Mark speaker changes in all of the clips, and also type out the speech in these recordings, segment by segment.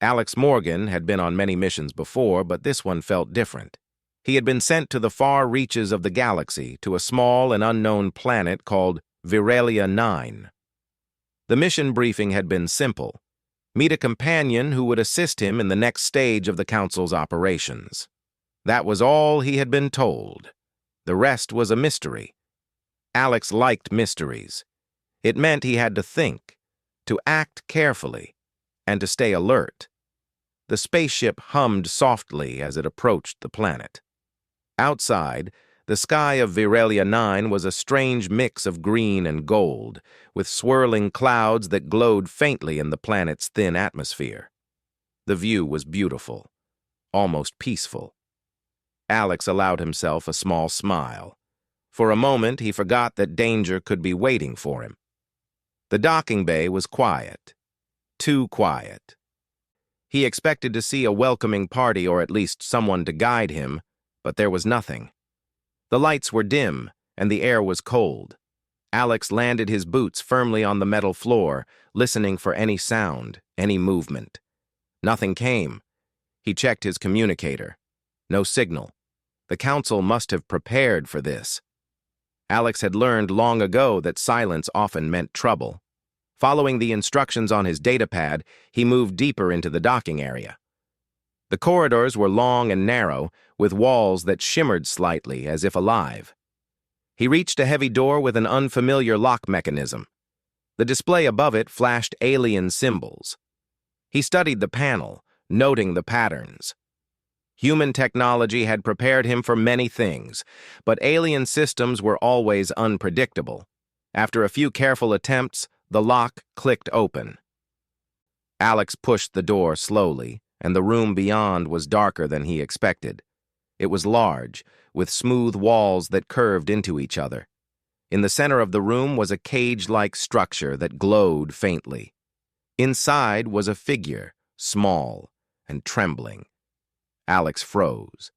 Speaker 1: Alex Morgan had been on many missions before, but this one felt different. He had been sent to the far reaches of the galaxy, to a small and unknown planet called Viralia 9. The mission briefing had been simple. Meet a companion who would assist him in the next stage of the Council's operations. That was all he had been told. The rest was a mystery. Alex liked mysteries. It meant he had to think, to act carefully, and to stay alert. The spaceship hummed softly as it approached the planet. Outside, the sky of Viralia 9 was a strange mix of green and gold, with swirling clouds that glowed faintly in the planet's thin atmosphere. The view was beautiful, almost peaceful. Alex allowed himself a small smile. For a moment, he forgot that danger could be waiting for him. The docking bay was quiet. Too quiet. He expected to see a welcoming party or at least someone to guide him, but there was nothing. The lights were dim, and the air was cold. Alex landed his boots firmly on the metal floor, listening for any sound, any movement. Nothing came. He checked his communicator. No signal. The Council must have prepared for this. Alex had learned long ago that silence often meant trouble. Following the instructions on his datapad, he moved deeper into the docking area. The corridors were long and narrow, with walls that shimmered slightly as if alive. He reached a heavy door with an unfamiliar lock mechanism. The display above it flashed alien symbols. He studied the panel, noting the patterns. Human technology had prepared him for many things, but alien systems were always unpredictable. After a few careful attempts, the lock clicked open. Alex pushed the door slowly, and the room beyond was darker than he expected. It was large, with smooth walls that curved into each other. In the center of the room was a cage-like structure that glowed faintly. Inside was a figure, small and trembling. Alex froze.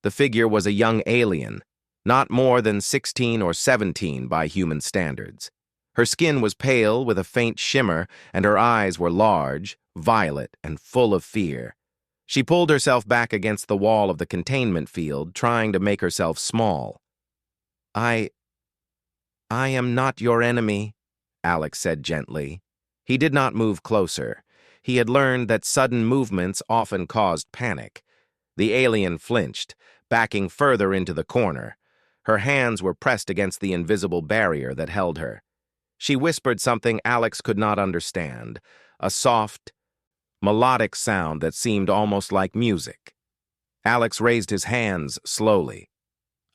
Speaker 1: The figure was a young alien, not more than 16 or 17 by human standards. Her skin was pale with a faint shimmer, and her eyes were large, violet, and full of fear. She pulled herself back against the wall of the containment field, trying to make herself small. I am not your enemy, Alex said gently. He did not move closer. He had learned that sudden movements often caused panic. The alien flinched, backing further into the corner. Her hands were pressed against the invisible barrier that held her. She whispered something Alex could not understand, a soft, melodic sound that seemed almost like music. Alex raised his hands slowly.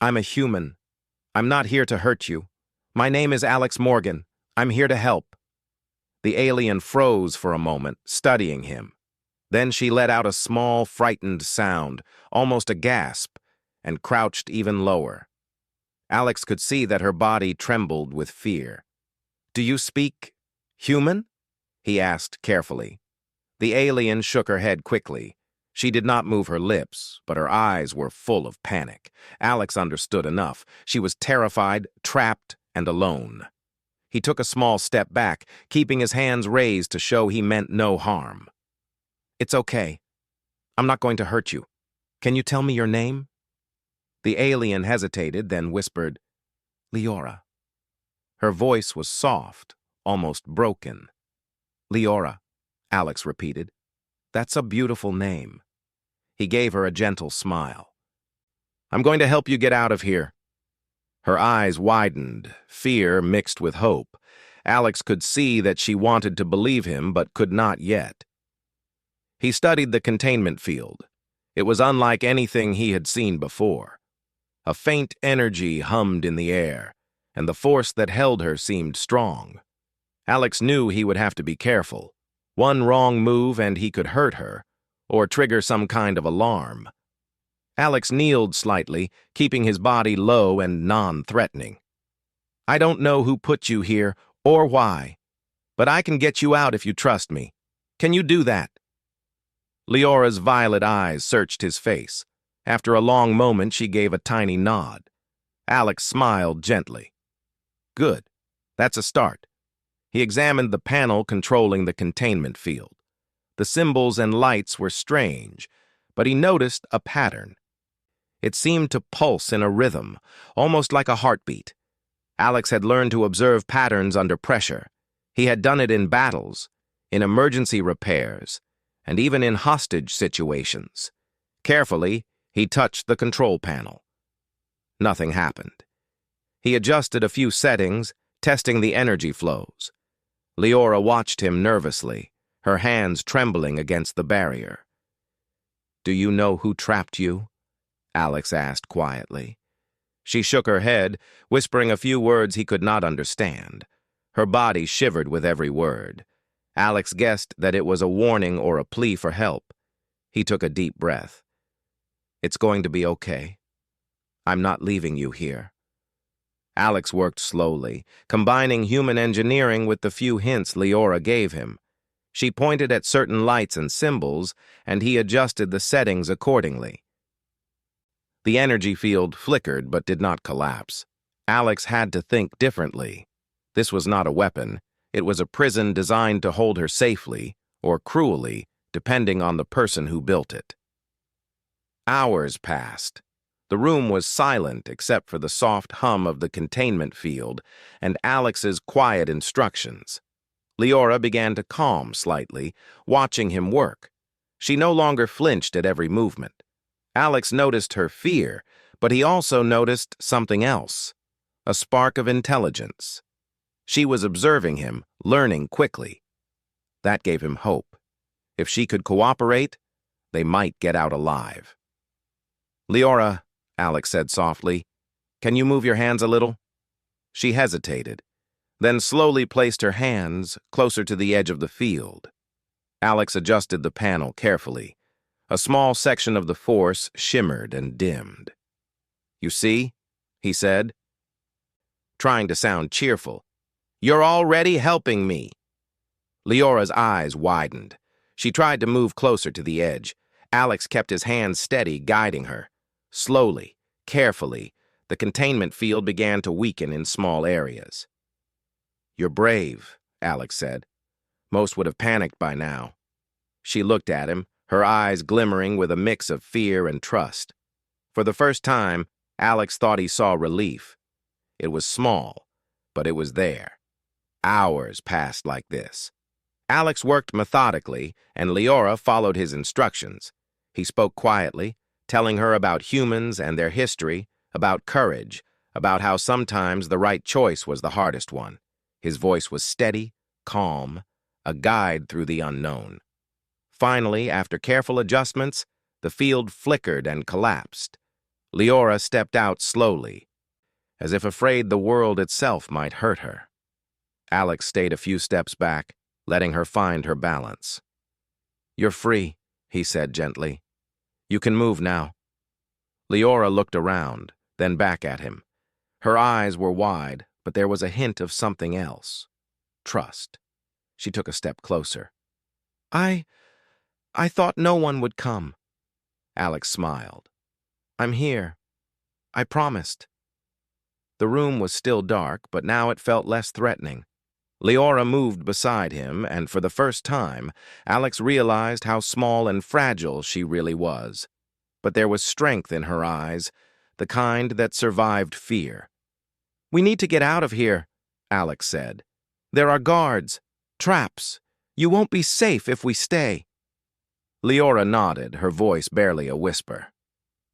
Speaker 1: I'm a human. I'm not here to hurt you. My name is Alex Morgan. I'm here to help. The alien froze for a moment, studying him. Then she let out a small, frightened sound, almost a gasp, and crouched even lower. Alex could see that her body trembled with fear. Do you speak human? He asked carefully. The alien shook her head quickly. She did not move her lips, but her eyes were full of panic. Alex understood enough. She was terrified, trapped, and alone. He took a small step back, keeping his hands raised to show he meant no harm. It's okay. I'm not going to hurt you. Can you tell me your name? The alien hesitated, then whispered, Leora. Her voice was soft, almost broken. Leora, Alex repeated. That's a beautiful name. He gave her a gentle smile. I'm going to help you get out of here. Her eyes widened, fear mixed with hope. Alex could see that she wanted to believe him, but could not yet. He studied the containment field. It was unlike anything he had seen before. A faint energy hummed in the air, and the force that held her seemed strong. Alex knew he would have to be careful. One wrong move and he could hurt her, or trigger some kind of alarm. Alex kneeled slightly, keeping his body low and non-threatening. I don't know who put you here, or why, but I can get you out if you trust me. Can you do that? Leora's violet eyes searched his face. After a long moment, she gave a tiny nod. Alex smiled gently. Good. That's a start. He examined the panel controlling the containment field. The symbols and lights were strange, but he noticed a pattern. It seemed to pulse in a rhythm, almost like a heartbeat. Alex had learned to observe patterns under pressure. He had done it in battles, in emergency repairs, and even in hostage situations. Carefully, he touched the control panel. Nothing happened. He adjusted a few settings, testing the energy flows. Leora watched him nervously, her hands trembling against the barrier. "Do you know who trapped you?" Alex asked quietly. She shook her head, whispering a few words he could not understand. Her body shivered with every word. Alex guessed that it was a warning or a plea for help. He took a deep breath. "It's going to be okay. I'm not leaving you here." Alex worked slowly, combining human engineering with the few hints Leora gave him. She pointed at certain lights and symbols, and he adjusted the settings accordingly. The energy field flickered but did not collapse. Alex had to think differently. This was not a weapon. It was a prison designed to hold her safely, or cruelly, depending on the person who built it. Hours passed. The room was silent except for the soft hum of the containment field and Alex's quiet instructions. Leora began to calm slightly, watching him work. She no longer flinched at every movement. Alex noticed her fear, but he also noticed something else, a spark of intelligence. She was observing him, learning quickly. That gave him hope. If she could cooperate, they might get out alive. "Leora," Alex said softly, "can you move your hands a little?" She hesitated, then slowly placed her hands closer to the edge of the field. Alex adjusted the panel carefully. A small section of the force shimmered and dimmed. "You see?" he said, trying to sound cheerful. "You're already helping me." Leora's eyes widened. She tried to move closer to the edge. Alex kept his hands steady, guiding her. Slowly, carefully, the containment field began to weaken in small areas. "You're brave," Alex said. "Most would have panicked by now." She looked at him, her eyes glimmering with a mix of fear and trust. For the first time, Alex thought he saw relief. It was small, but it was there. Hours passed like this. Alex worked methodically, and Leora followed his instructions. He spoke quietly, telling her about humans and their history, about courage, about how sometimes the right choice was the hardest one. His voice was steady, calm, a guide through the unknown. Finally, after careful adjustments, the field flickered and collapsed. Leora stepped out slowly, as if afraid the world itself might hurt her. Alex stayed a few steps back, letting her find her balance. "You're free," he said gently. "You can move now." Leora looked around, then back at him. Her eyes were wide, but there was a hint of something else. Trust. She took a step closer. I thought no one would come." Alex smiled. "I'm here. I promised." The room was still dark, but now it felt less threatening. Leora moved beside him, and for the first time, Alex realized how small and fragile she really was. But there was strength in her eyes, the kind that survived fear. "We need to get out of here," Alex said. "There are guards, traps. You won't be safe if we stay." Leora nodded, her voice barely a whisper.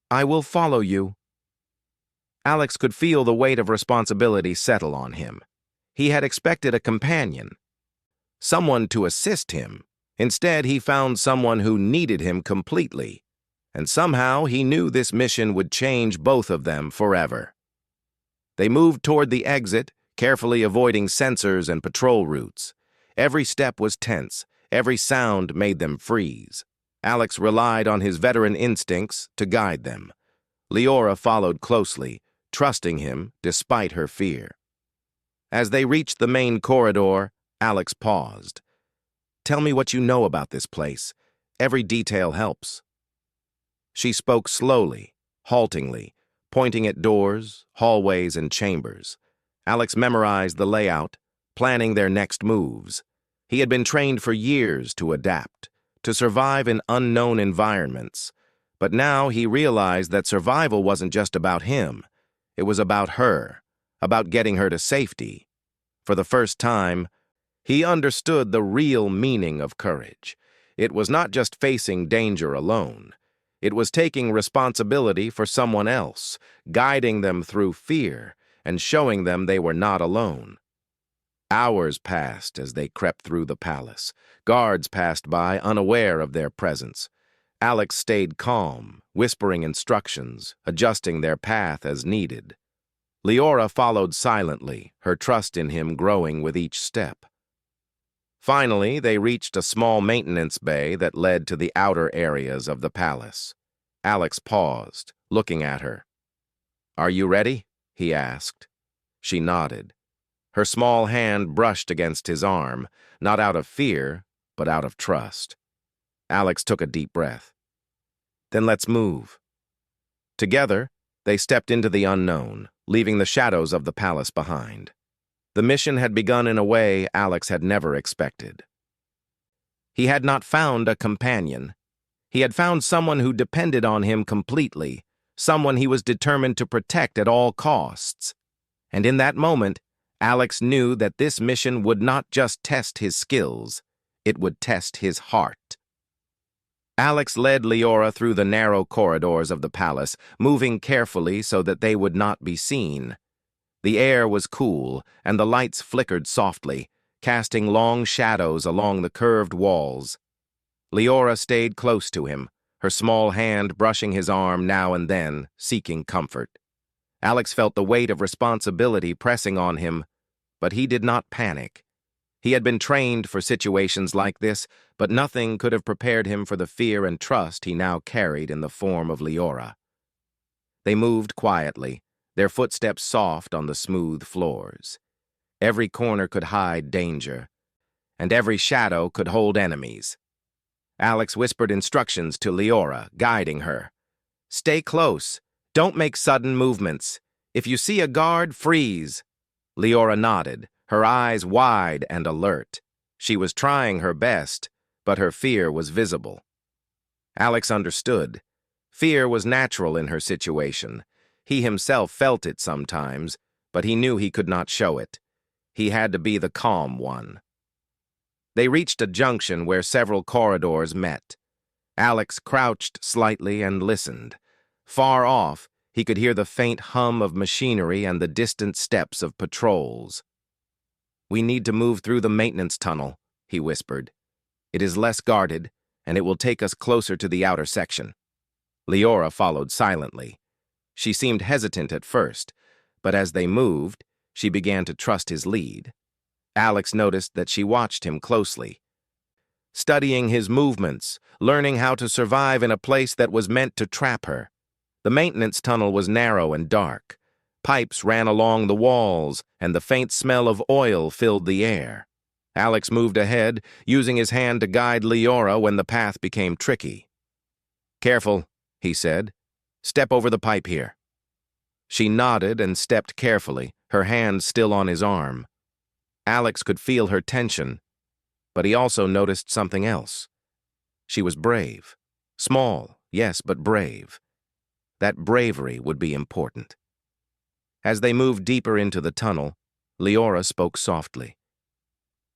Speaker 1: "I will follow you." Alex could feel the weight of responsibility settle on him. He had expected a companion, someone to assist him. Instead, he found someone who needed him completely. And somehow he knew this mission would change both of them forever. They moved toward the exit, carefully avoiding sensors and patrol routes. Every step was tense, every sound made them freeze. Alex relied on his veteran instincts to guide them. Leora followed closely, trusting him despite her fear. As they reached the main corridor, Alex paused. "Tell me what you know about this place. Every detail helps." She spoke slowly, haltingly, pointing at doors, hallways, and chambers. Alex memorized the layout, planning their next moves. He had been trained for years to adapt, to survive in unknown environments. But now he realized that survival wasn't just about him. It was about her, about getting her to safety. For the first time, he understood the real meaning of courage. It was not just facing danger alone. It was taking responsibility for someone else, guiding them through fear, and showing them they were not alone. Hours passed as they crept through the palace. Guards passed by, unaware of their presence. Alex stayed calm, whispering instructions, adjusting their path as needed. Leora followed silently, her trust in him growing with each step. Finally, they reached a small maintenance bay that led to the outer areas of the palace. Alex paused, looking at her. "Are you ready?" he asked. She nodded. Her small hand brushed against his arm, not out of fear, but out of trust. Alex took a deep breath. "Then let's move." Together, they stepped into the unknown, leaving the shadows of the palace behind. The mission had begun in a way Alex had never expected. He had not found a companion. He had found someone who depended on him completely, someone he was determined to protect at all costs. And in that moment, Alex knew that this mission would not just test his skills, it would test his heart. Alex led Leora through the narrow corridors of the palace, moving carefully so that they would not be seen. The air was cool, and the lights flickered softly, casting long shadows along the curved walls. Leora stayed close to him, her small hand brushing his arm now and then, seeking comfort. Alex felt the weight of responsibility pressing on him, but he did not panic. He had been trained for situations like this, but nothing could have prepared him for the fear and trust he now carried in the form of Leora. They moved quietly, their footsteps soft on the smooth floors. Every corner could hide danger, and every shadow could hold enemies. Alex whispered instructions to Leora, guiding her. "Stay close. Don't make sudden movements. If you see a guard, freeze." Leora nodded, her eyes wide and alert. She was trying her best, but her fear was visible. Alex understood. Fear was natural in her situation. He himself felt it sometimes, but he knew he could not show it. He had to be the calm one. They reached a junction where several corridors met. Alex crouched slightly and listened. Far off, he could hear the faint hum of machinery and the distant steps of patrols. "We need to move through the maintenance tunnel," he whispered. "It is less guarded, and it will take us closer to the outer section." Leora followed silently. She seemed hesitant at first, but as they moved, she began to trust his lead. Alex noticed that she watched him closely, studying his movements, learning how to survive in a place that was meant to trap her. The maintenance tunnel was narrow and dark. Pipes ran along the walls, and the faint smell of oil filled the air. Alex moved ahead, using his hand to guide Leora when the path became tricky. "Careful," he said. "Step over the pipe here." She nodded and stepped carefully, her hand still on his arm. Alex could feel her tension, but he also noticed something else. She was brave. Small, yes, but brave. That bravery would be important. As they moved deeper into the tunnel, Leora spoke softly.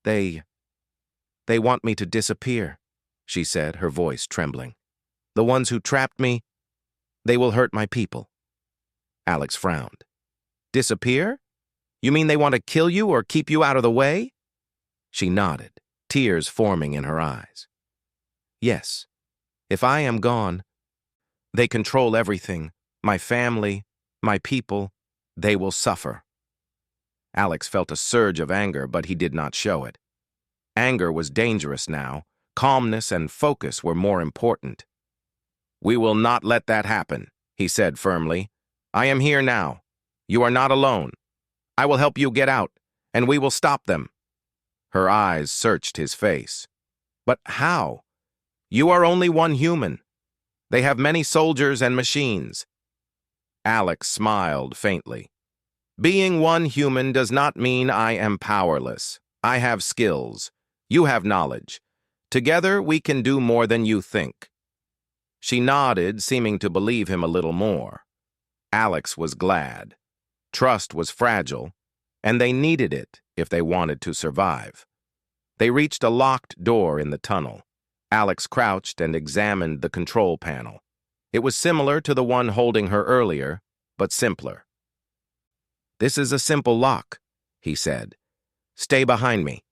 Speaker 1: They want me to disappear," she said, her voice trembling. "The ones who trapped me, they will hurt my people." Alex frowned. "Disappear? You mean they want to kill you or keep you out of the way?" She nodded, tears forming in her eyes. "Yes. If I am gone, they control everything. My family, my people, they will suffer." Alex felt a surge of anger, but he did not show it. Anger was dangerous now. Calmness and focus were more important. "We will not let that happen," he said firmly. "I am here now. You are not alone. I will help you get out, and we will stop them." Her eyes searched his face. "But how? You are only one human. They have many soldiers and machines." Alex smiled faintly. "Being one human does not mean I am powerless. I have skills. You have knowledge. Together, we can do more than you think. She nodded, seeming to believe him a little more. Alex was glad. Trust was fragile, and they needed it if they wanted to survive. They reached a locked door in the tunnel. Alex crouched and examined the control panel. It was similar to the one holding her earlier, but simpler. "This is a simple lock," he said. "Stay behind me."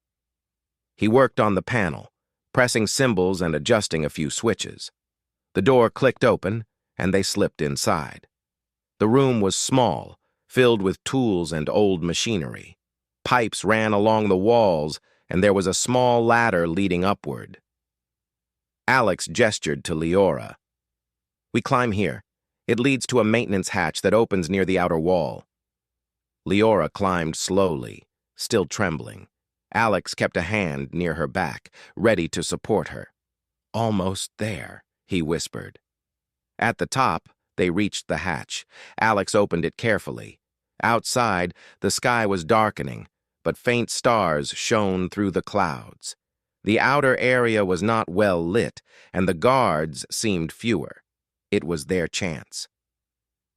Speaker 1: He worked on the panel, pressing symbols and adjusting a few switches. The door clicked open, and they slipped inside. The room was small, filled with tools and old machinery. Pipes ran along the walls, and there was a small ladder leading upward. Alex gestured to Leora. "We climb here. It leads to a maintenance hatch that opens near the outer wall." Leora climbed slowly, still trembling. Alex kept a hand near her back, ready to support her. "Almost there," he whispered. At the top, they reached the hatch. Alex opened it carefully. Outside, the sky was darkening, but faint stars shone through the clouds. The outer area was not well lit, and the guards seemed fewer. It was their chance.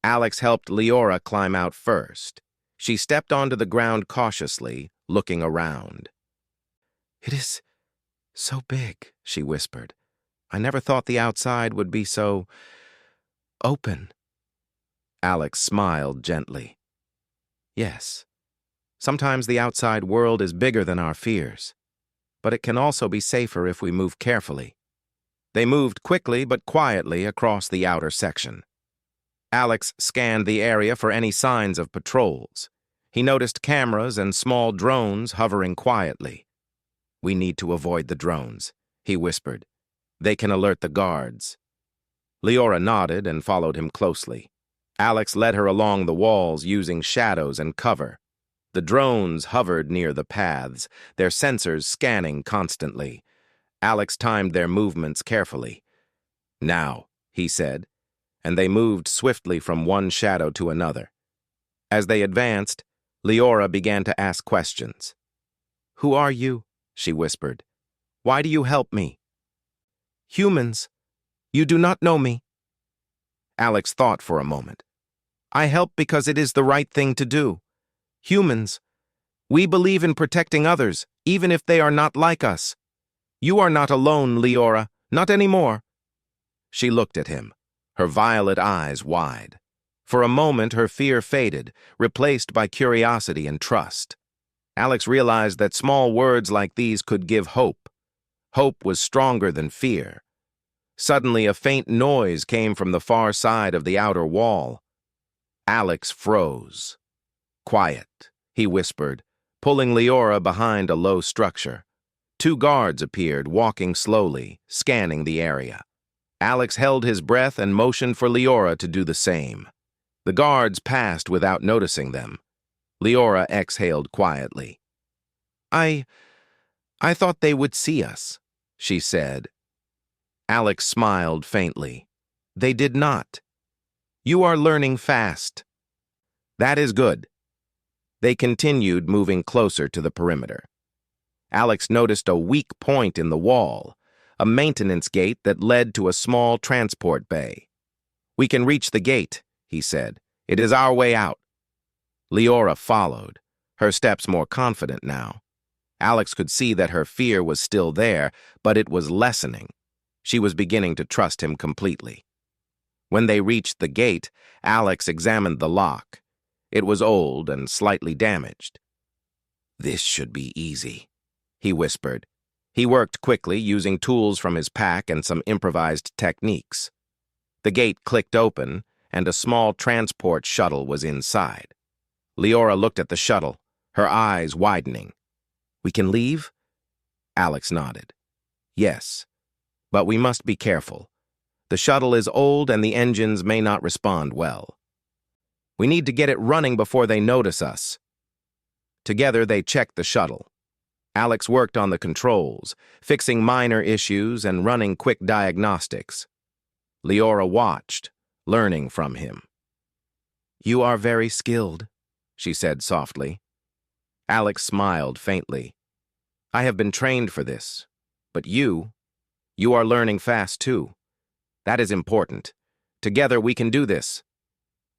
Speaker 1: Alex helped Leora climb out first. She stepped onto the ground cautiously, looking around. "It is so big," she whispered. "I never thought the outside would be so open." Alex smiled gently. "Yes, sometimes the outside world is bigger than our fears, but it can also be safer if we move carefully." They moved quickly but quietly across the outer section. Alex scanned the area for any signs of patrols. He noticed cameras and small drones hovering quietly. "We need to avoid the drones," he whispered. "They can alert the guards." Leora nodded and followed him closely. Alex led her along the walls using shadows and cover. The drones hovered near the paths, their sensors scanning constantly. Alex timed their movements carefully. "Now," he said, and they moved swiftly from one shadow to another. As they advanced, Leora began to ask questions. "Who are you?" she whispered. "Why do you help me?" "Humans. You do not know me." Alex thought for a moment. "I help because it is the right thing to do. Humans. We believe in protecting others, even if they are not like us. You are not alone, Leora, not anymore." She looked at him, her violet eyes wide. For a moment, her fear faded, replaced by curiosity and trust. Alex realized that small words like these could give hope. Hope was stronger than fear. Suddenly, a faint noise came from the far side of the outer wall. Alex froze. "Quiet," he whispered, pulling Leora behind a low structure. Two guards appeared, walking slowly, scanning the area. Alex held his breath and motioned for Leora to do the same. The guards passed without noticing them. Leora exhaled quietly. I thought they would see us," she said. Alex smiled faintly. "They did not. You are learning fast." "That is good." They continued moving closer to the perimeter. Alex noticed a weak point in the wall, a maintenance gate that led to a small transport bay. "We can reach the gate," he said. "It is our way out." Leora followed, her steps more confident now. Alex could see that her fear was still there, but it was lessening. She was beginning to trust him completely. When they reached the gate, Alex examined the lock. It was old and slightly damaged. "This should be easy," he whispered. He worked quickly, using tools from his pack and some improvised techniques. The gate clicked open, and a small transport shuttle was inside. Leora looked at the shuttle, her eyes widening. "We can leave?" Alex nodded. "Yes, but we must be careful. The shuttle is old and the engines may not respond well. We need to get it running before they notice us." Together, they checked the shuttle. Alex worked on the controls, fixing minor issues and running quick diagnostics. Leora watched, learning from him. "You are very skilled," she said softly. Alex smiled faintly. "I have been trained for this, but you You are learning fast, too. That is important. Together we can do this.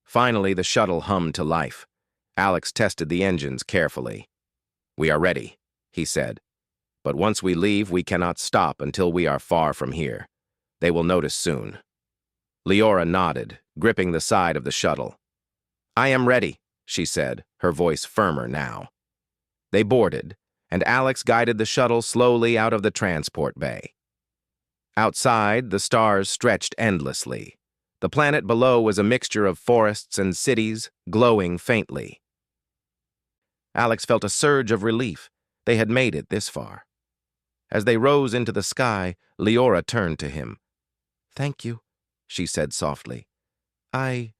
Speaker 1: Finally, the shuttle hummed to life. Alex tested the engines carefully. We are ready, he said. But once we leave, we cannot stop until we are far from here. They will notice soon. Leora nodded, gripping the side of the shuttle. I am ready, she said, her voice firmer now. They boarded, and Alex guided the shuttle slowly out of the transport bay. Outside, the stars stretched endlessly. The planet below was a mixture of forests and cities, glowing faintly. Alex felt a surge of relief. They had made it this far. As they rose into the sky, Leora turned to him. Thank you, she said softly. I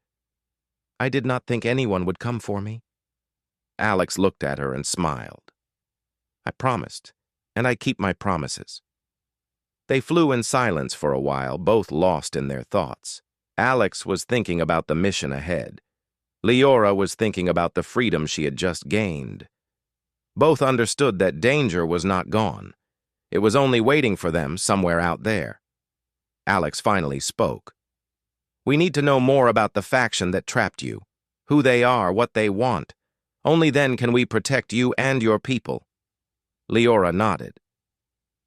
Speaker 1: did not think anyone would come for me. Alex looked at her and smiled. I promised, and I keep my promises. They flew in silence for a while, both lost in their thoughts. Alex was thinking about the mission ahead. Leora was thinking about the freedom she had just gained. Both understood that danger was not gone. It was only waiting for them somewhere out there. Alex finally spoke. We need to know more about the faction that trapped you, who they are, what they want. Only then can we protect you and your people. Leora nodded.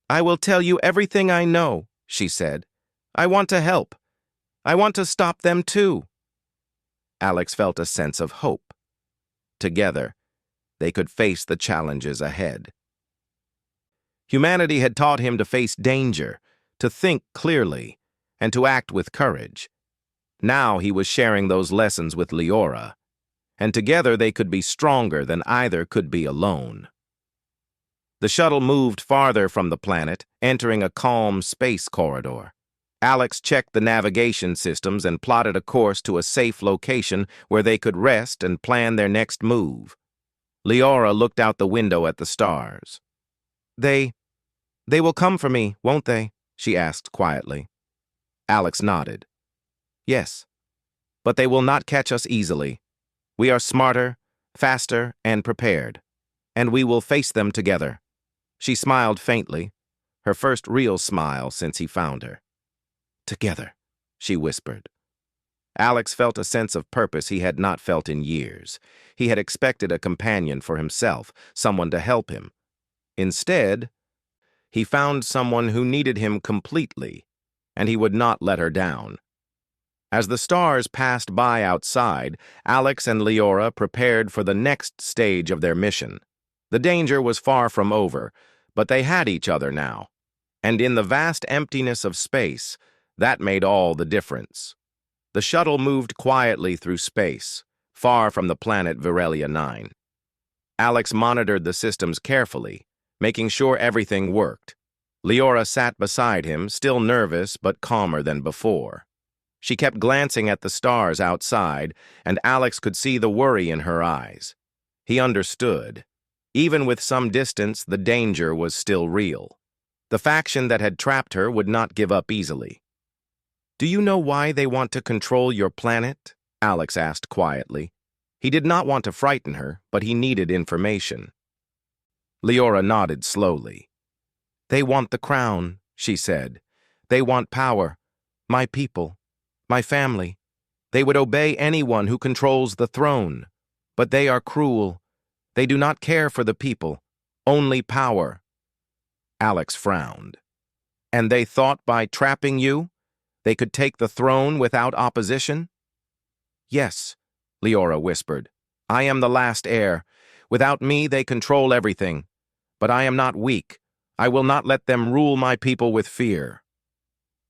Speaker 1: I will tell you everything I know, she said. I want to help. I want to stop them too. Alex felt a sense of hope. Together, they could face the challenges ahead. Humanity had taught him to face danger, to think clearly, and to act with courage. Now he was sharing those lessons with Leora, and together they could be stronger than either could be alone. The shuttle moved farther from the planet, entering a calm space corridor. Alex checked the navigation systems and plotted a course to a safe location where they could rest and plan their next move. Leora looked out the window at the stars. They will come for me, won't they? She asked quietly. Alex nodded. Yes, but they will not catch us easily. We are smarter, faster, and prepared, and we will face them together. She smiled faintly, her first real smile since he found her. Together, she whispered. Alex felt a sense of purpose he had not felt in years. He had expected a companion for himself, someone to help him. Instead, he found someone who needed him completely, and he would not let her down. As the stars passed by outside, Alex and Leora prepared for the next stage of their mission. The danger was far from over, but they had each other now. And in the vast emptiness of space, that made all the difference. The shuttle moved quietly through space, far from the planet Virelia 9. Alex monitored the systems carefully, making sure everything worked. Leora sat beside him, still nervous but calmer than before. She kept glancing at the stars outside, and Alex could see the worry in her eyes. He understood. Even with some distance, the danger was still real. The faction that had trapped her would not give up easily. Do you know why they want to control your planet? Alex asked quietly. He did not want to frighten her, but he needed information. Leora nodded slowly. They want the crown, she said. They want power. My people. My family. They would obey anyone who controls the throne. But they are cruel. They do not care for the people. Only power. Alex frowned. And they thought by trapping you, they could take the throne without opposition? Yes, Leora whispered. I am the last heir. Without me, they control everything. But I am not weak. I will not let them rule my people with fear.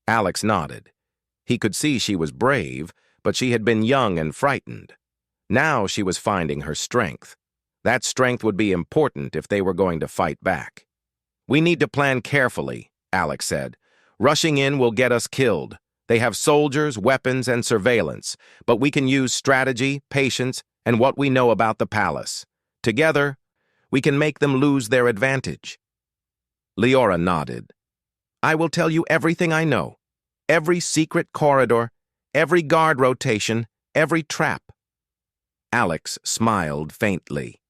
Speaker 1: Alex nodded. He could see she was brave, but she had been young and frightened. Now she was finding her strength. That strength would be important if they were going to fight back. We need to plan carefully, Alex said. Rushing in will get us killed. They have soldiers, weapons, and surveillance, but we can use strategy, patience, and what we know about the palace. Together, we can make them lose their advantage. Leora nodded. I will tell you everything I know. Every secret corridor, every guard rotation, every trap. Alex smiled faintly.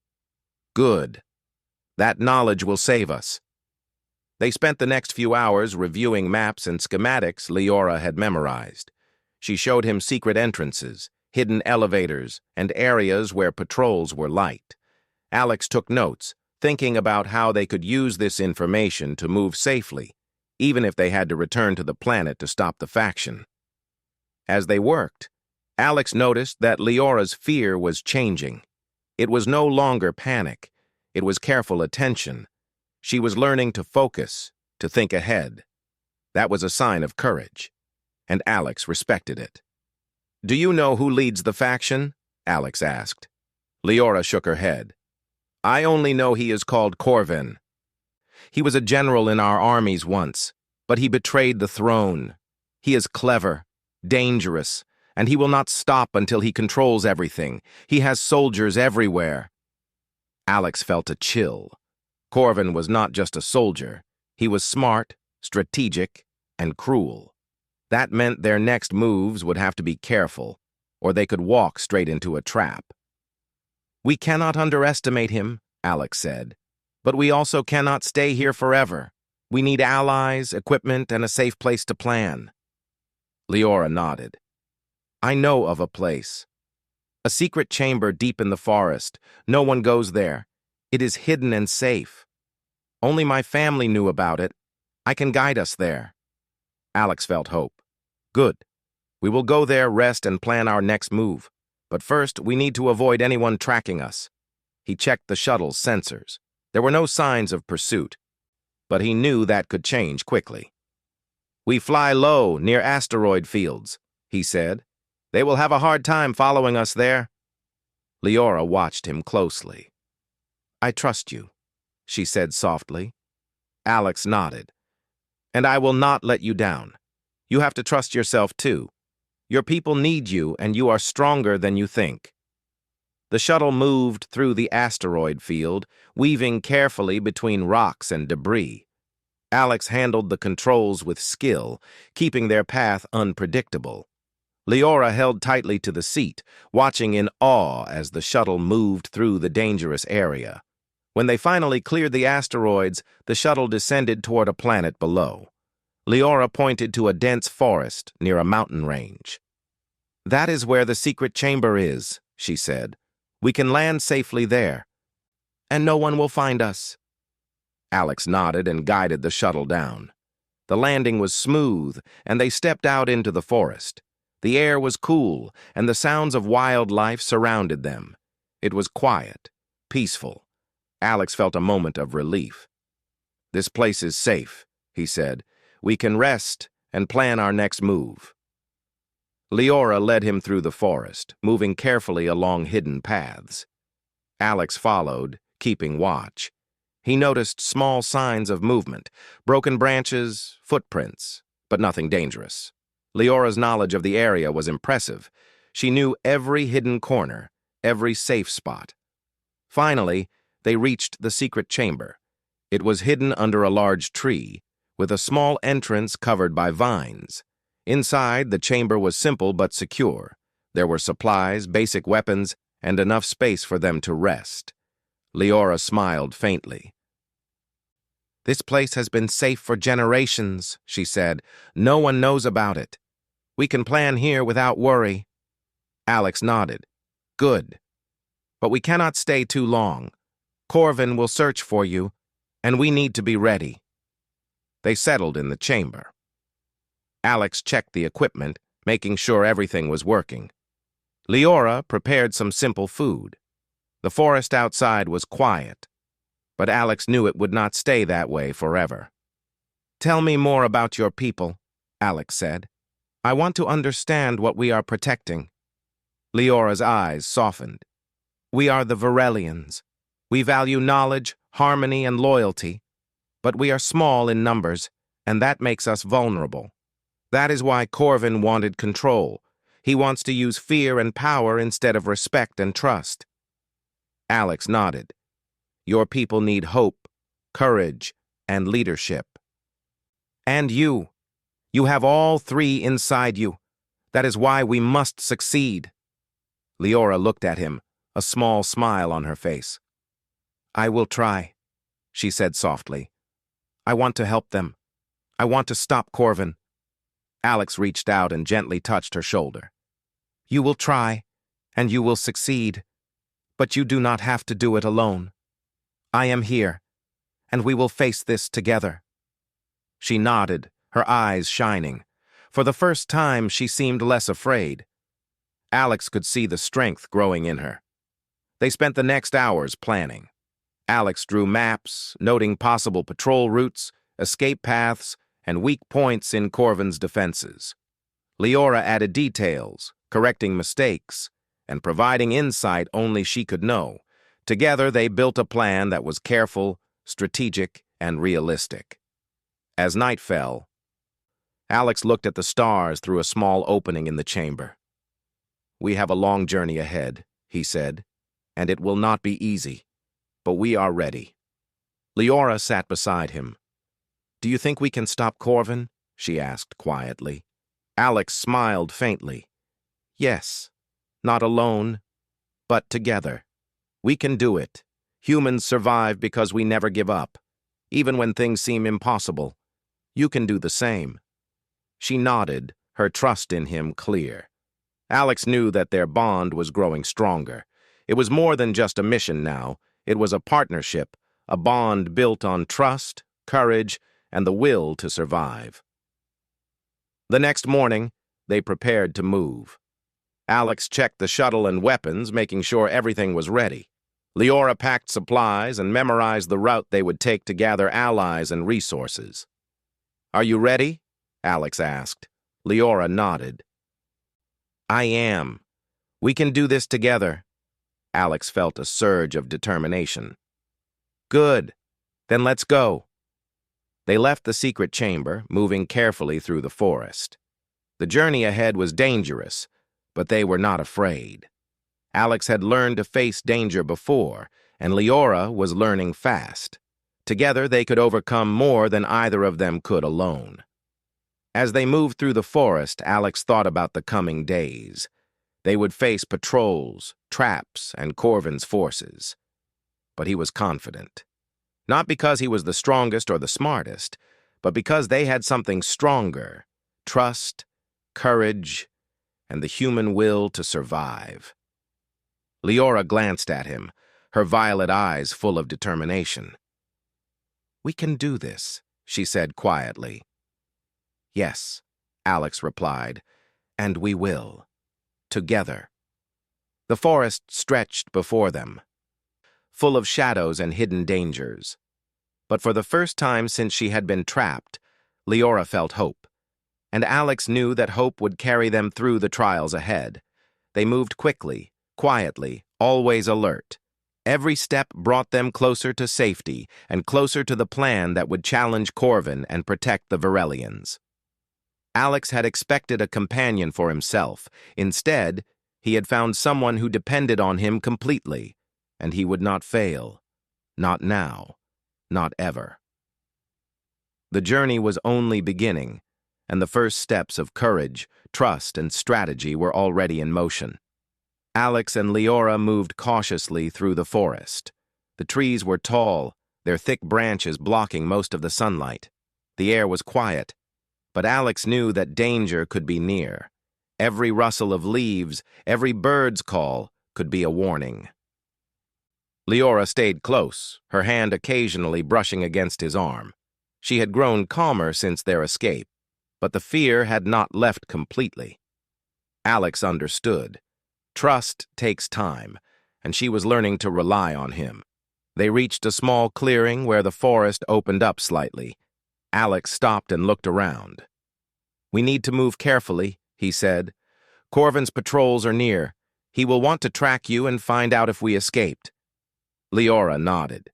Speaker 1: Good. That knowledge will save us. They spent the next few hours reviewing maps and schematics Leora had memorized. She showed him secret entrances, hidden elevators, and areas where patrols were light. Alex took notes, thinking about how they could use this information to move safely, even if they had to return to the planet to stop the faction. As they worked, Alex noticed that Leora's fear was changing. It was no longer panic. It was careful attention. She was learning to focus, to think ahead. That was a sign of courage, and Alex respected it. "Do you know who leads the faction?" Alex asked. Leora shook her head. "I only know he is called Corvin. He was a general in our armies once, but he betrayed the throne. He is clever, dangerous, and he will not stop until he controls everything. He has soldiers everywhere." Alex felt a chill. Corvin was not just a soldier. He was smart, strategic, and cruel. That meant their next moves would have to be careful, or they could walk straight into a trap. "We cannot underestimate him," Alex said, "but we also cannot stay here forever. We need allies, equipment, and a safe place to plan." Leora nodded. "I know of a place. A secret chamber deep in the forest. No one goes there. It is hidden and safe. Only my family knew about it. I can guide us there." Alex felt hope. "Good. We will go there, rest, and plan our next move. But first, we need to avoid anyone tracking us." He checked the shuttle's sensors. There were no signs of pursuit, but he knew that could change quickly. "We fly low, near asteroid fields," he said. "They will have a hard time following us there." Leora watched him closely. "I trust you," she said softly. Alex nodded. "And I will not let you down. You have to trust yourself too. Your people need you, and you are stronger than you think." The shuttle moved through the asteroid field, weaving carefully between rocks and debris. Alex handled the controls with skill, keeping their path unpredictable. Leora held tightly to the seat, watching in awe as the shuttle moved through the dangerous area. When they finally cleared the asteroids, the shuttle descended toward a planet below. Leora pointed to a dense forest near a mountain range. "That is where the secret chamber is," she said. "We can land safely there, and no one will find us." Alex nodded and guided the shuttle down. The landing was smooth, and they stepped out into the forest. The air was cool, and the sounds of wildlife surrounded them. It was quiet, peaceful. Alex felt a moment of relief. "This place is safe," he said. "We can rest and plan our next move." Leora led him through the forest, moving carefully along hidden paths. Alex followed, keeping watch. He noticed small signs of movement, broken branches, footprints, but nothing dangerous. Leora's knowledge of the area was impressive. She knew every hidden corner, every safe spot. Finally, they reached the secret chamber. It was hidden under a large tree, with a small entrance covered by vines. Inside, the chamber was simple but secure. There were supplies, basic weapons, and enough space for them to rest. Leora smiled faintly. "This place has been safe for generations," she said. "No one knows about it. We can plan here without worry." Alex nodded. "Good. But we cannot stay too long. Corvin will search for you, and we need to be ready." They settled in the chamber. Alex checked the equipment, making sure everything was working. Leora prepared some simple food. The forest outside was quiet, but Alex knew it would not stay that way forever. "Tell me more about your people," Alex said. "I want to understand what we are protecting." Leora's eyes softened. "We are the Virelians. We value knowledge, harmony, and loyalty, but we are small in numbers, and that makes us vulnerable. That is why Corvin wanted control. He wants to use fear and power instead of respect and trust." Alex nodded. "Your people need hope, courage, and leadership. And you. You have all three inside you. That is why we must succeed." Leora looked at him, a small smile on her face. "I will try," she said softly. I want to help them. I want to stop Corvin. Alex reached out and gently touched her shoulder. You will try, and you will succeed, but you do not have to do it alone. I am here, and we will face this together. She nodded, her eyes shining. For the first time, she seemed less afraid. Alex could see the strength growing in her. They spent the next hours planning. Alex drew maps, noting possible patrol routes, escape paths, and weak points in Corvin's defenses. Leora added details, correcting mistakes, and providing insight only she could know. Together, they built a plan that was careful, strategic, and realistic. As night fell, Alex looked at the stars through a small opening in the chamber. We have a long journey ahead, he said, and it will not be easy, but we are ready. Leora sat beside him. Do you think we can stop Corvin? She asked quietly. Alex smiled faintly. Yes, not alone, but together. We can do it. Humans survive because we never give up, even when things seem impossible. You can do the same. She nodded, her trust in him clear. Alex knew that their bond was growing stronger. It was more than just a mission now. It was a partnership, a bond built on trust, courage, and the will to survive. The next morning, they prepared to move. Alex checked the shuttle and weapons, making sure everything was ready. Leora packed supplies and memorized the route they would take to gather allies and resources. Are you ready? Alex asked. Leora nodded. I am. We can do this together. Alex felt a surge of determination. Good. Then let's go. They left the secret chamber, moving carefully through the forest. The journey ahead was dangerous, but they were not afraid. Alex had learned to face danger before, and Leora was learning fast. Together, they could overcome more than either of them could alone. As they moved through the forest, Alex thought about the coming days. They would face patrols, traps, and Corvin's forces. But he was confident. Not because he was the strongest or the smartest, but because they had something stronger: trust, courage, and the human will to survive. Leora glanced at him, her violet eyes full of determination. We can do this, she said quietly. Yes, Alex replied, and we will. Together. The forest stretched before them, full of shadows and hidden dangers. But for the first time since she had been trapped, Leora felt hope. And Alex knew that hope would carry them through the trials ahead. They moved quickly, quietly, always alert. Every step brought them closer to safety and closer to the plan that would challenge Corvin and protect the Virelians. Alex had expected a companion for himself. Instead, he had found someone who depended on him completely, and he would not fail. Not now. Not ever. The journey was only beginning, and the first steps of courage, trust, and strategy were already in motion. Alex and Leora moved cautiously through the forest. The trees were tall, their thick branches blocking most of the sunlight. The air was quiet, but Alex knew that danger could be near. Every rustle of leaves, every bird's call could be a warning. Leora stayed close, her hand occasionally brushing against his arm. She had grown calmer since their escape, but the fear had not left completely. Alex understood. Trust takes time, and she was learning to rely on him. They reached a small clearing where the forest opened up slightly. Alex stopped and looked around. We need to move carefully, he said. Corvin's patrols are near. He will want to track you and find out if we escaped. Leora nodded.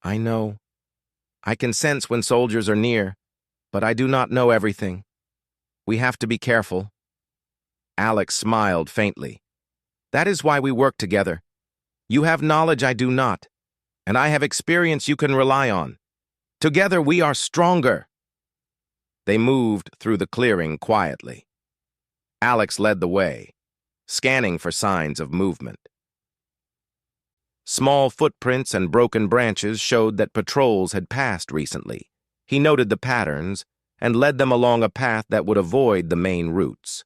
Speaker 1: I know. I can sense when soldiers are near, but I do not know everything. We have to be careful. Alex smiled faintly. That is why we work together. You have knowledge I do not, and I have experience you can rely on. Together we are stronger. They moved through the clearing quietly. Alex led the way, scanning for signs of movement. Small footprints and broken branches showed that patrols had passed recently. He noted the patterns and led them along a path that would avoid the main routes.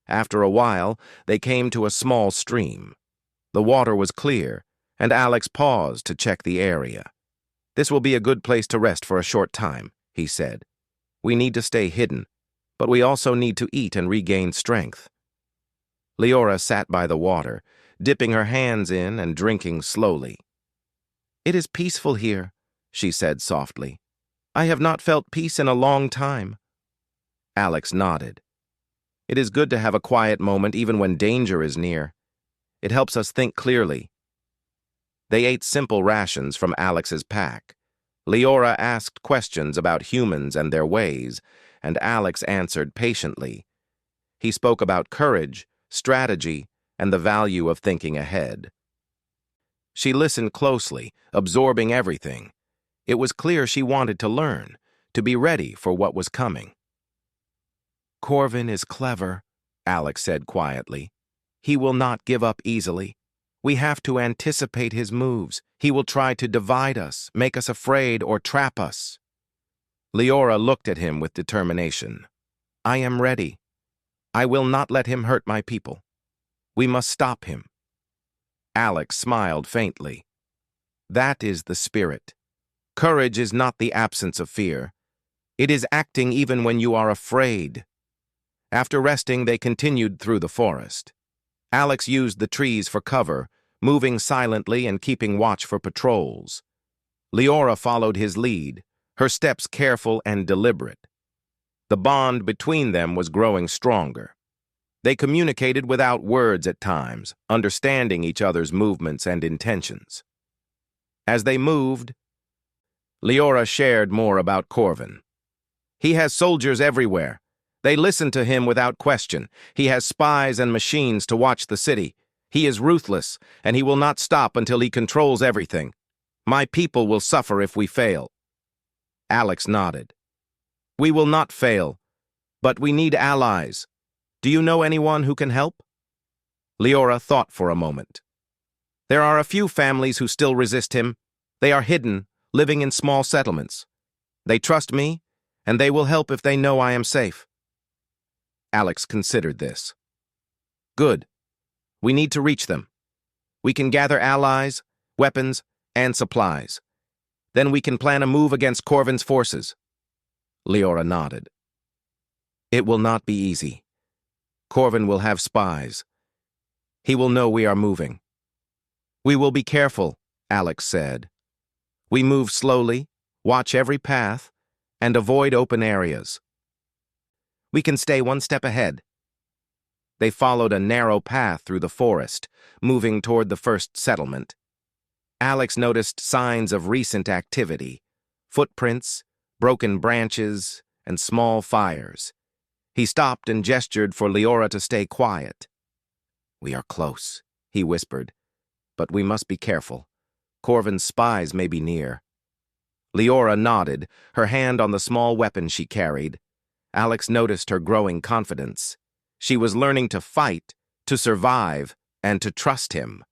Speaker 1: After a while, they came to a small stream. The water was clear, and Alex paused to check the area. "This will be a good place to rest for a short time," he said. "We need to stay hidden, but we also need to eat and regain strength." Leora sat by the water, dipping her hands in and drinking slowly. "It is peaceful here," she said softly. "I have not felt peace in a long time." Alex nodded. "It is good to have a quiet moment even when danger is near. It helps us think clearly." They ate simple rations from Alex's pack. Leora asked questions about humans and their ways, and Alex answered patiently. He spoke about courage, strategy, and the value of thinking ahead. She listened closely, absorbing everything. It was clear she wanted to learn, to be ready for what was coming. "Corvin is clever," Alex said quietly. "He will not give up easily. We have to anticipate his moves. He will try to divide us, make us afraid, or trap us." Leora looked at him with determination. "I am ready. I will not let him hurt my people. We must stop him." Alex smiled faintly. "That is the spirit. Courage is not the absence of fear. It is acting even when you are afraid." After resting, they continued through the forest. Alex used the trees for cover, moving silently and keeping watch for patrols. Leora followed his lead, her steps careful and deliberate. The bond between them was growing stronger. They communicated without words at times, understanding each other's movements and intentions. As they moved, Leora shared more about Corvin. "He has soldiers everywhere. They listen to him without question. He has spies and machines to watch the city. He is ruthless, and he will not stop until he controls everything. My people will suffer if we fail." Alex nodded. "We will not fail, but we need allies. Do you know anyone who can help?" Leora thought for a moment. "There are a few families who still resist him. They are hidden, living in small settlements. They trust me, and they will help if they know I am safe." Alex considered this. "Good. We need to reach them. We can gather allies, weapons, and supplies. Then we can plan a move against Corvin's forces." Leora nodded. "It will not be easy. Corvin will have spies. He will know we are moving." "We will be careful," Alex said. "We move slowly, watch every path, and avoid open areas. We can stay one step ahead." They followed a narrow path through the forest, moving toward the first settlement. Alex noticed signs of recent activity: footprints, broken branches, and small fires. He stopped and gestured for Leora to stay quiet. "We are close," he whispered, "but we must be careful. Corvin's spies may be near." Leora nodded, her hand on the small weapon she carried. Alex noticed her growing confidence. She was learning to fight, to survive, and to trust him.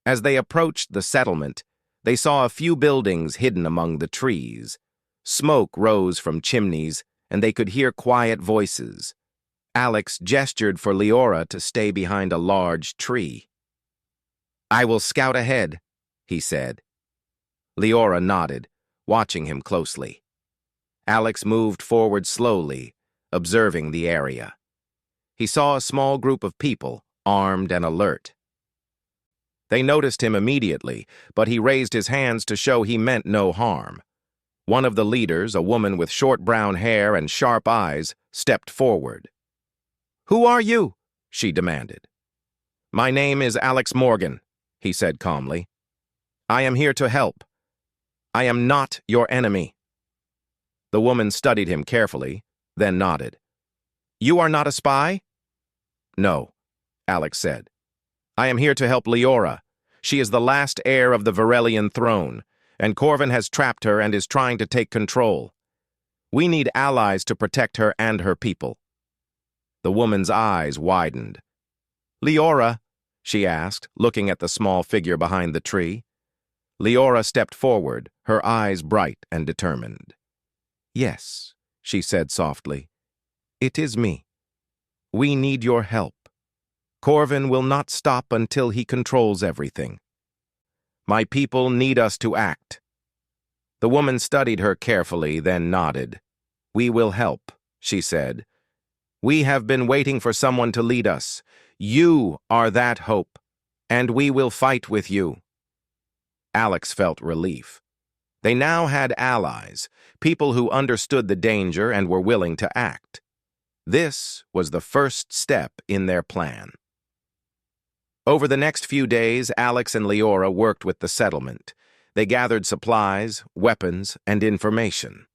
Speaker 1: As they approached the settlement, they saw a few buildings hidden among the trees. Smoke rose from chimneys, and they could hear quiet voices. Alex gestured for Leora to stay behind a large tree. "I will scout ahead," he said. Leora nodded, watching him closely. Alex moved forward slowly, observing the area. He saw a small group of people, armed and alert. They noticed him immediately, but he raised his hands to show he meant no harm. One of the leaders, a woman with short brown hair and sharp eyes, stepped forward. "Who are you?" she demanded. "My name is Alex Morgan," he said calmly. "I am here to help. I am not your enemy." The woman studied him carefully, then nodded. "You are not a spy?" "No," Alex said. "I am here to help Leora. She is the last heir of the Varelian throne, and Corvin has trapped her and is trying to take control. We need allies to protect her and her people." The woman's eyes widened. "Leora?" she asked, looking at the small figure behind the tree. Leora stepped forward, her eyes bright and determined. Yes, she said softly. It is me. We need your help. Corvin will not stop until he controls everything. My people need us to act. The woman studied her carefully, then nodded. We will help, she said. We have been waiting for someone to lead us. You are that hope, and we will fight with you. Alex felt relief. They now had allies, people who understood the danger and were willing to act. This was the first step in their plan. Over the next few days, Alex and Leora worked with the settlement. They gathered supplies, weapons, and information.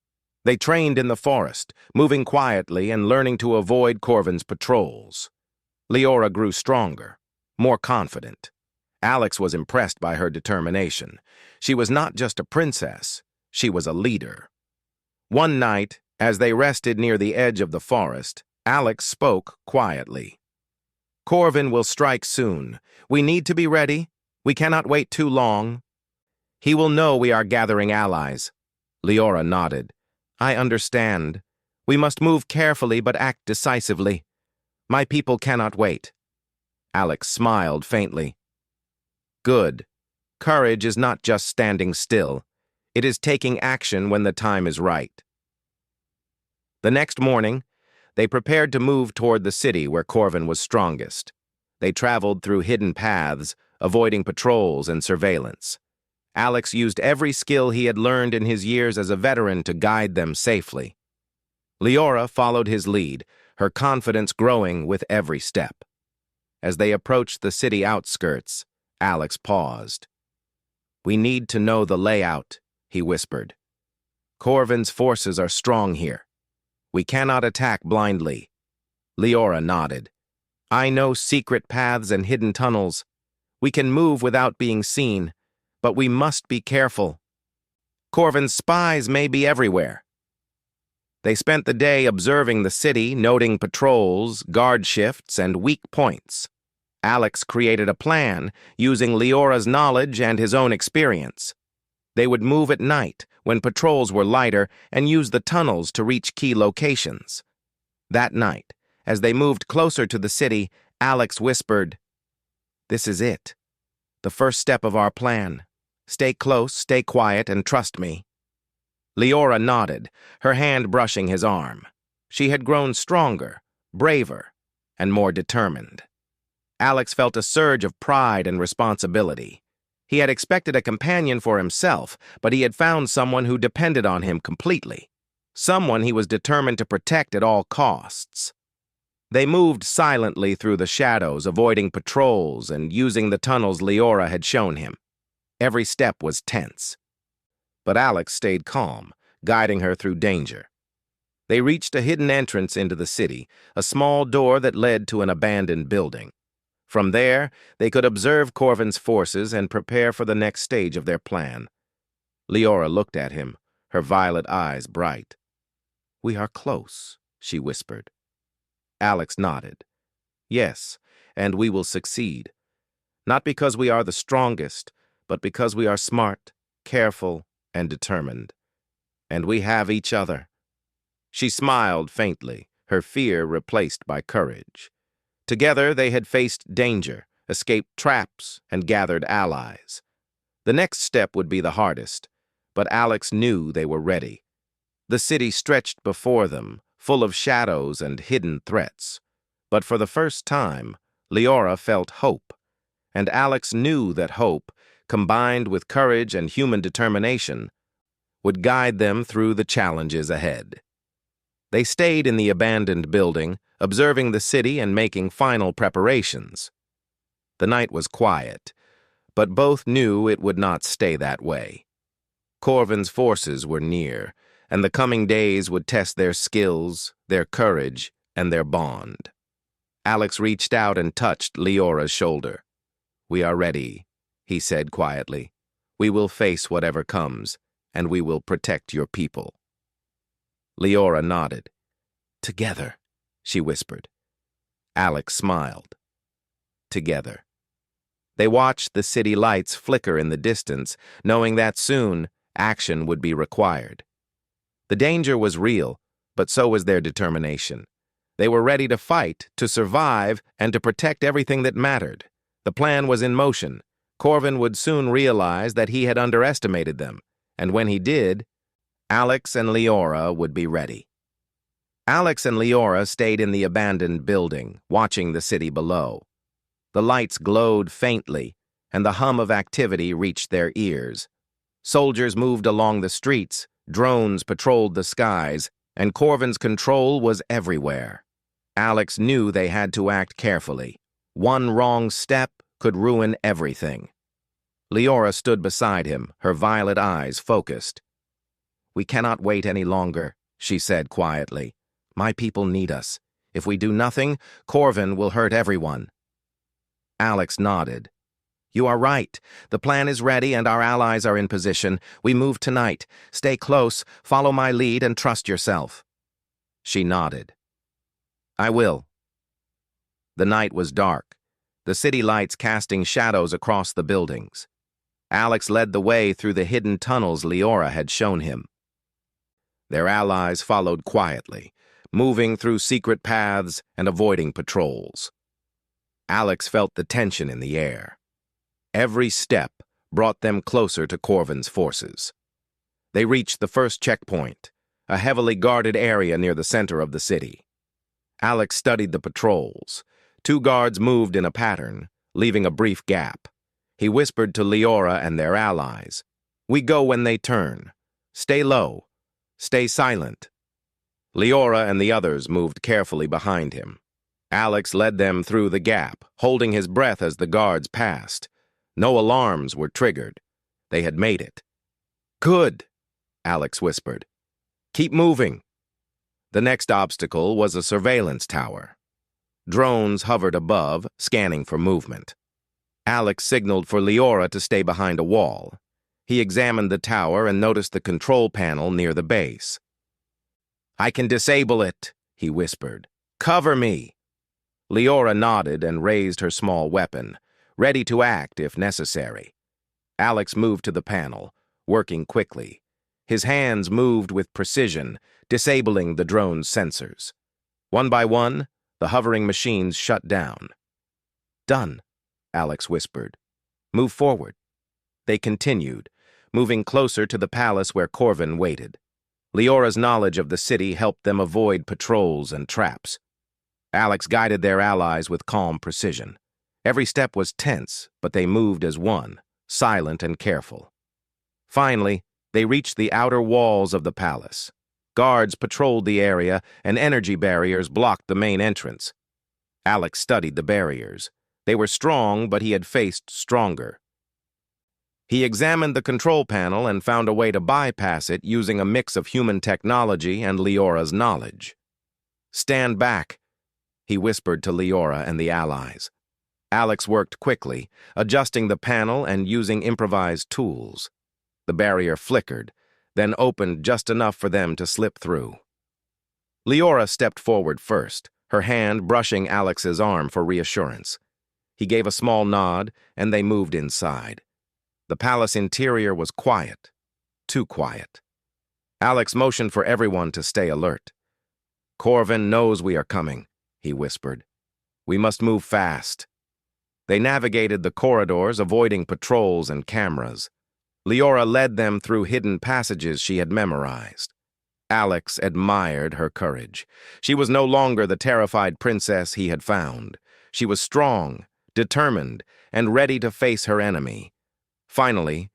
Speaker 1: They trained in the forest, moving quietly and learning to avoid Corvin's patrols. Leora grew stronger, more confident. Alex was impressed by her determination. She was not just a princess, she was a leader. One night, as they rested near the edge of the forest, Alex spoke quietly. Corvin will strike soon. We need to be ready. We cannot wait too long. He will know we are gathering allies. Leora nodded. I understand. We must move carefully but act decisively. My people cannot wait. Alex smiled faintly. Good. Courage is not just standing still. It is taking action when the time is right. The next morning, they prepared to move toward the city where Corvin was strongest. They traveled through hidden paths, avoiding patrols and surveillance. Alex used every skill he had learned in his years as a veteran to guide them safely. Leora followed his lead, her confidence growing with every step. As they approached the city outskirts, Alex paused. We need to know the layout, he whispered. Corvin's forces are strong here. We cannot attack blindly. Leora nodded. I know secret paths and hidden tunnels. We can move without being seen, but we must be careful. Corvin's spies may be everywhere. They spent the day observing the city, noting patrols, guard shifts, and weak points. Alex created a plan, using Leora's knowledge and his own experience. They would move at night, when patrols were lighter, and use the tunnels to reach key locations. That night, as they moved closer to the city, Alex whispered, This is it. The first step of our plan. Stay close, stay quiet, and trust me. Leora nodded, her hand brushing his arm. She had grown stronger, braver, and more determined. Alex felt a surge of pride and responsibility. He had expected a companion for himself, but he had found someone who depended on him completely. Someone he was determined to protect at all costs. They moved silently through the shadows, avoiding patrols and using the tunnels Leora had shown him. Every step was tense. But Alex stayed calm, guiding her through danger. They reached a hidden entrance into the city, a small door that led to an abandoned building. From there, they could observe Corvin's forces and prepare for the next stage of their plan. Leora looked at him, her violet eyes bright. We are close, she whispered. Alex nodded. Yes, and we will succeed. Not because we are the strongest, but because we are smart, careful, and determined. And we have each other. She smiled faintly, her fear replaced by courage. Together they had faced danger, escaped traps, and gathered allies. The next step would be the hardest, but Alex knew they were ready. The city stretched before them, full of shadows and hidden threats. But for the first time, Leora felt hope, and Alex knew that hope, combined with courage and human determination, would guide them through the challenges ahead. They stayed in the abandoned building, observing the city and making final preparations. The night was quiet, but both knew it would not stay that way. Corvin's forces were near, and the coming days would test their skills, their courage, and their bond. Alex reached out and touched Leora's shoulder. We are ready, he said quietly. We will face whatever comes, and we will protect your people. Leora nodded. Together, she whispered. Alex smiled. Together. They watched the city lights flicker in the distance, knowing that soon action would be required. The danger was real, but so was their determination. They were ready to fight, to survive, and to protect everything that mattered. The plan was in motion. Corvin would soon realize that he had underestimated them, and when he did, Alex and Leora would be ready. Alex and Leora stayed in the abandoned building, watching the city below. The lights glowed faintly, and the hum of activity reached their ears. Soldiers moved along the streets, drones patrolled the skies, and Corvin's control was everywhere. Alex knew they had to act carefully. One wrong step could ruin everything. Leora stood beside him, her violet eyes focused. "We cannot wait any longer," she said quietly. "My people need us. If we do nothing, Corvin will hurt everyone." Alex nodded. "You are right. The plan is ready and our allies are in position. We move tonight. Stay close, follow my lead, and trust yourself." She nodded. "I will." The night was dark, the city lights casting shadows across the buildings. Alex led the way through the hidden tunnels Leora had shown him. Their allies followed quietly, moving through secret paths and avoiding patrols. Alex felt the tension in the air. Every step brought them closer to Corvin's forces. They reached the first checkpoint, a heavily guarded area near the center of the city. Alex studied the patrols. 2 guards moved in a pattern, leaving a brief gap. He whispered to Leora and their allies, "We go when they turn. Stay low. Stay silent." Leora and the others moved carefully behind him. Alex led them through the gap, holding his breath as the guards passed. No alarms were triggered. They had made it. "Good," Alex whispered. "Keep moving." The next obstacle was a surveillance tower. Drones hovered above, scanning for movement. Alex signaled for Leora to stay behind a wall. He examined the tower and noticed the control panel near the base. "I can disable it," he whispered. "Cover me." Leora nodded and raised her small weapon, ready to act if necessary. Alex moved to the panel, working quickly. His hands moved with precision, disabling the drone's sensors. One by one, the hovering machines shut down. "Done," Alex whispered. "Move forward." They continued, moving closer to the palace where Corvin waited. Leora's knowledge of the city helped them avoid patrols and traps. Alex guided their allies with calm precision. Every step was tense, but they moved as one, silent and careful. Finally, they reached the outer walls of the palace. Guards patrolled the area, and energy barriers blocked the main entrance. Alex studied the barriers. They were strong, but he had faced stronger. He examined the control panel and found a way to bypass it using a mix of human technology and Leora's knowledge. "Stand back," he whispered to Leora and the allies. Alex worked quickly, adjusting the panel and using improvised tools. The barrier flickered, then opened just enough for them to slip through. Leora stepped forward first, her hand brushing Alex's arm for reassurance. He gave a small nod, and they moved inside. The palace interior was quiet, too quiet. Alex motioned for everyone to stay alert. "Corvin knows we are coming," he whispered. "We must move fast." They navigated the corridors, avoiding patrols and cameras. Leora led them through hidden passages she had memorized. Alex admired her courage. She was no longer the terrified princess he had found. She was strong, determined, and ready to face her enemy. Finally,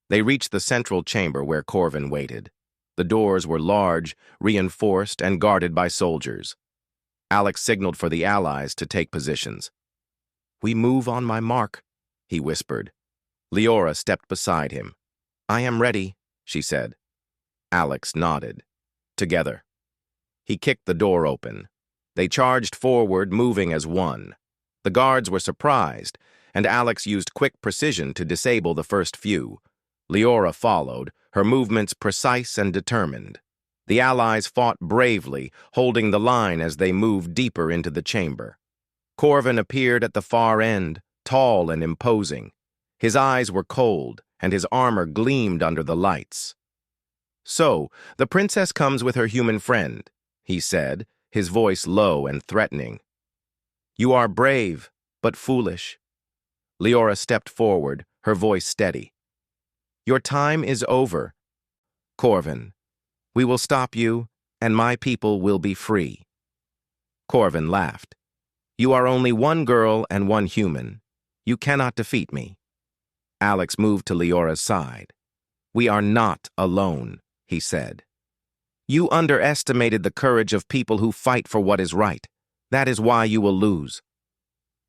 Speaker 1: they reached the central chamber where Corvin waited. The doors were large, reinforced, and guarded by soldiers. Alex signaled for the allies to take positions. "We move on my mark," he whispered. Leora stepped beside him. "I am ready," she said. Alex nodded. "Together." He kicked the door open. They charged forward, moving as one. The guards were surprised, and Alex used quick precision to disable the first few. Leora followed, her movements precise and determined. The allies fought bravely, holding the line as they moved deeper into the chamber. Corvin appeared at the far end, tall and imposing. His eyes were cold, and his armor gleamed under the lights. "So, the princess comes with her human friend," he said, his voice low and threatening. "You are brave, but foolish." Leora stepped forward, her voice steady. "Your time is over, Corvin. We will stop you, and my people will be free." Corvin laughed. "You are only one girl and one human. You cannot defeat me." Alex moved to Leora's side. "We are not alone," he said. "You underestimated the courage of people who fight for what is right. That is why you will lose."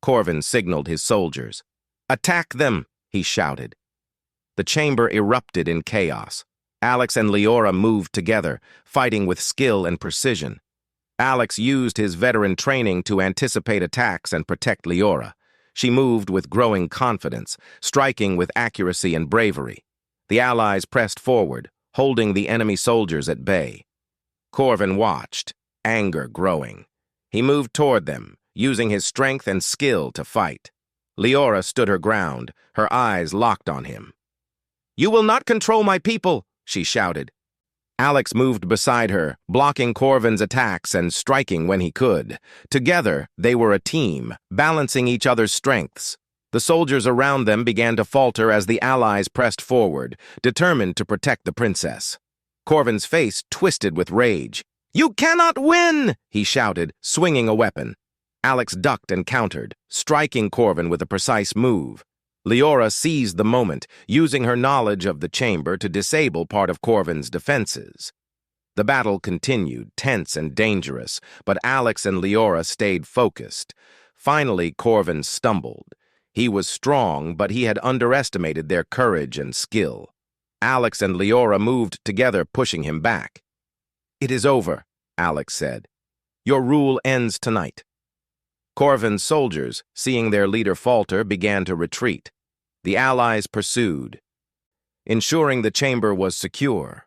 Speaker 1: Corvin signaled his soldiers. "Attack them!" he shouted. The chamber erupted in chaos. Alex and Leora moved together, fighting with skill and precision. Alex used his veteran training to anticipate attacks and protect Leora. She moved with growing confidence, striking with accuracy and bravery. The allies pressed forward, holding the enemy soldiers at bay. Corvin watched, anger growing. He moved toward them, using his strength and skill to fight. Leora stood her ground, her eyes locked on him. "You will not control my people!" she shouted. Alex moved beside her, blocking Corvin's attacks and striking when he could. Together, they were a team, balancing each other's strengths. The soldiers around them began to falter as the allies pressed forward, determined to protect the princess. Corvin's face twisted with rage. "You cannot win!" he shouted, swinging a weapon. Alex ducked and countered, striking Corvin with a precise move. Leora seized the moment, using her knowledge of the chamber to disable part of Corvin's defenses. The battle continued, tense and dangerous, but Alex and Leora stayed focused. Finally, Corvin stumbled. He was strong, but he had underestimated their courage and skill. Alex and Leora moved together, pushing him back. "It is over," Alex said. "Your rule ends tonight." Corvin's soldiers, seeing their leader falter, began to retreat. The allies pursued, ensuring the chamber was secure.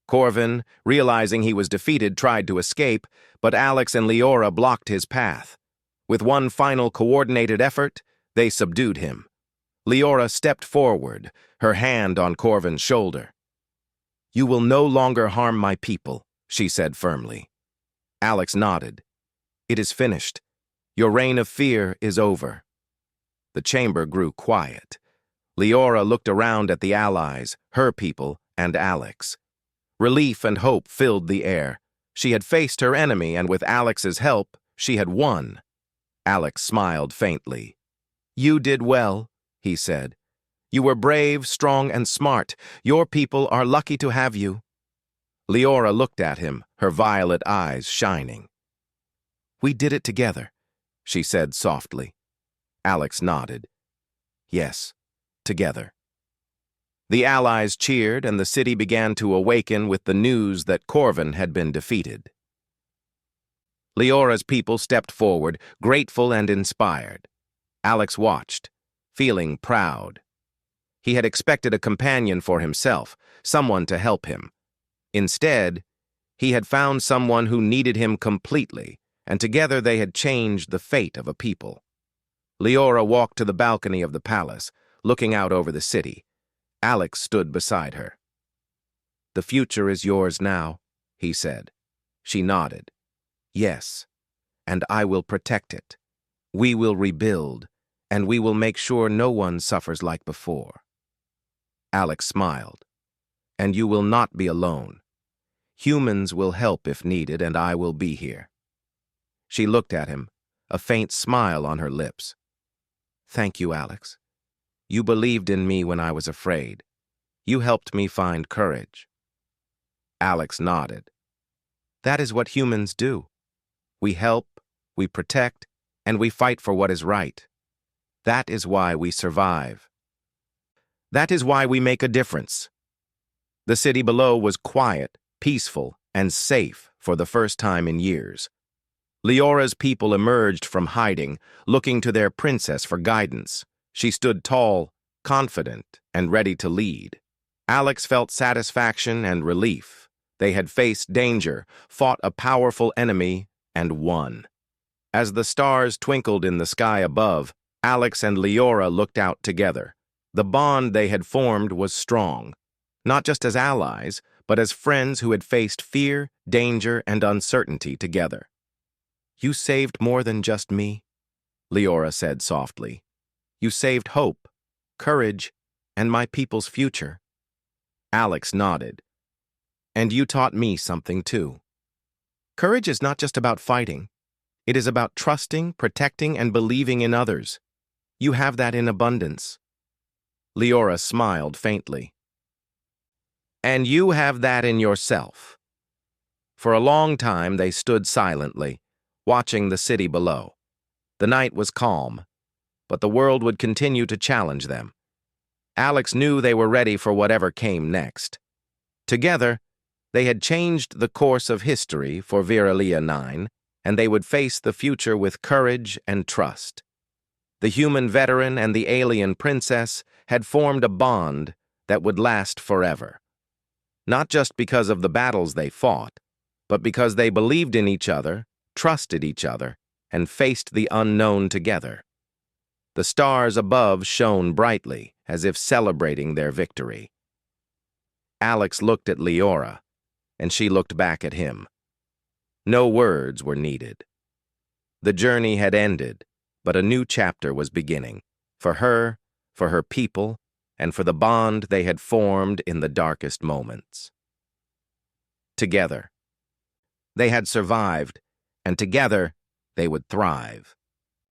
Speaker 1: Corvin, realizing he was defeated, tried to escape, but Alex and Leora blocked his path. With one final coordinated effort, they subdued him. Leora stepped forward, her hand on Corvin's shoulder. "You will no longer harm my people," she said firmly. Alex nodded. "It is finished. Your reign of fear is over." The chamber grew quiet. Leora looked around at the allies, her people, and Alex. Relief and hope filled the air. She had faced her enemy, and with Alex's help, she had won. Alex smiled faintly. "You did well," he said. "You were brave, strong, and smart. Your people are lucky to have you." Leora looked at him, her violet eyes shining. "We did it together," she said softly. Alex nodded. "Yes, together." The allies cheered, and the city began to awaken with the news that Corvin had been defeated. Leora's people stepped forward, grateful and inspired. Alex watched, feeling proud. He had expected a companion for himself, someone to help him. Instead, he had found someone who needed him completely, and together they had changed the fate of a people. Leora walked to the balcony of the palace, looking out over the city. Alex stood beside her. "The future is yours now," he said. She nodded. "Yes, and I will protect it. We will rebuild, and we will make sure no one suffers like before." Alex smiled. "And you will not be alone. Humans will help if needed, and I will be here." She looked at him, a faint smile on her lips. "Thank you, Alex. You believed in me when I was afraid. You helped me find courage." Alex nodded. "That is what humans do. We help, we protect, and we fight for what is right. That is why we survive. That is why we make a difference." The city below was quiet, peaceful, and safe for the first time in years. Leora's people emerged from hiding, looking to their princess for guidance. She stood tall, confident, and ready to lead. Alex felt satisfaction and relief. They had faced danger, fought a powerful enemy, and won. As the stars twinkled in the sky above, Alex and Leora looked out together. The bond they had formed was strong, not just as allies, but as friends who had faced fear, danger, and uncertainty together. "You saved more than just me," Leora said softly. "You saved hope, courage, and my people's future." Alex nodded. "And you taught me something too. Courage is not just about fighting. It is about trusting, protecting, and believing in others. You have that in abundance." Leora smiled faintly. "And you have that in yourself." For a long time they stood silently, watching the city below. The night was calm, but the world would continue to challenge them. Alex knew they were ready for whatever came next. Together, they had changed the course of history for Viralia 9, and they would face the future with courage and trust. The human veteran and the alien princess had formed a bond that would last forever. Not just because of the battles they fought, but because they believed in each other, trusted each other, and faced the unknown together. The stars above shone brightly, as if celebrating their victory. Alex looked at Leora, and she looked back at him. No words were needed. The journey had ended, but a new chapter was beginning, for her people, and for the bond they had formed in the darkest moments. Together. They had survived, and together they would thrive.